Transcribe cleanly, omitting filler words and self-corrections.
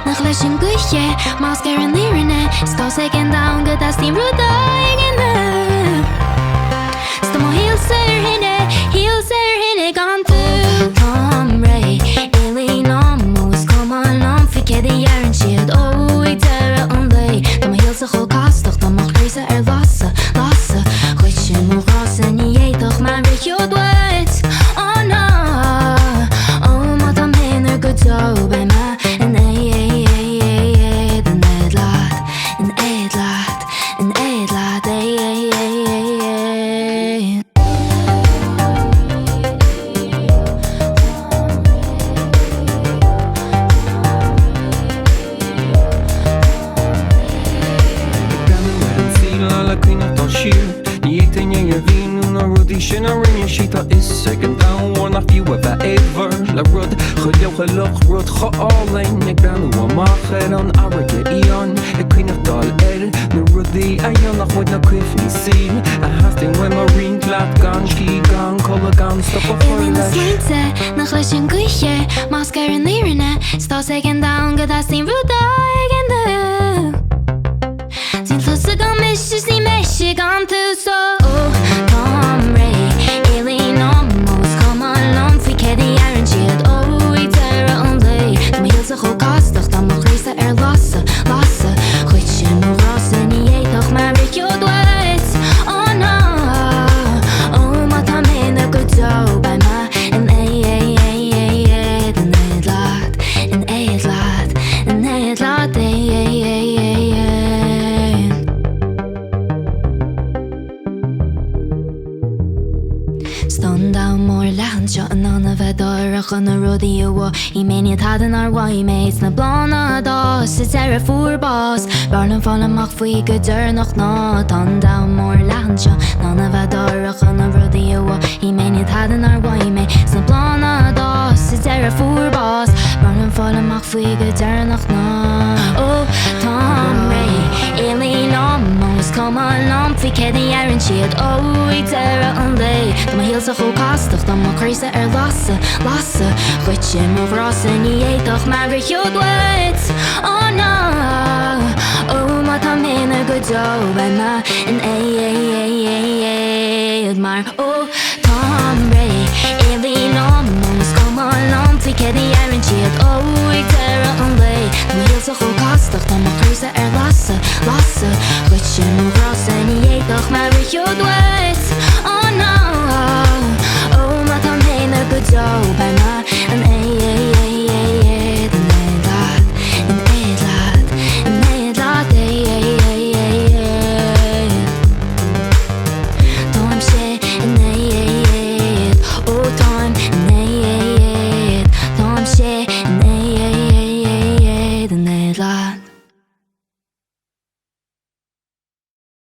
nach leishin gushe masker in lirine sto second down good as team ruda again sto mo heal ser hine gone to Tom Ray Ellie no most come on fike the year and shit oh it's on day sto mo heal se go kast doch dan mag reise lasse goedje mo rasse nie toch maar weet je wat oh no oh maar dan ben er goed zo bij me en Sin a rinne síta is second down one of you ever ever le rud chuilech rud choálain ag breanú amach an airige íon ag cuineach dal na rudaí a dhéanach muid na cuimhní sin a hasting we mar rin glad gan cí gan colla gan stop a chuir leis Leinte nach leis an gluiche Mascar an lirine Stá second down go as tín ruda again Sin flusa gan missis ní meisi gan tú so Tom Ray Eileen almost come along fi cedi Aaron siad i terra an lei Tá ma hielse go kastach Dan mag reise lasse Goed sin mo rasse ní éitoch maar weet je dweit Oh no Oh ma tá mena go zo bij ma En het laat Stone down more lehan shot an anna vedorach an a rodeo wa I meni had an ar wa I mates na blana dos It's er a voerbos Barlen fallen mag fui gedur noch na Ton down more lehan shot an anna vedorach an a rodeo wa I meni had an ar wa I mates na blana dos It's er a voerbos Barlen fallen mag fui gedur noch na Oh, Tom Ray Eileen almost come along fi cedi Aaron siad I terra an lei Tá ma hielse go kastach Dan mag reise lasse Goedje mo vrasse ní éitoch maar weet je dweit Oh no Oh ma tá mena go zo bij ma En maar oh Tom Ray Eileen almost come along fi cedi Aaron siad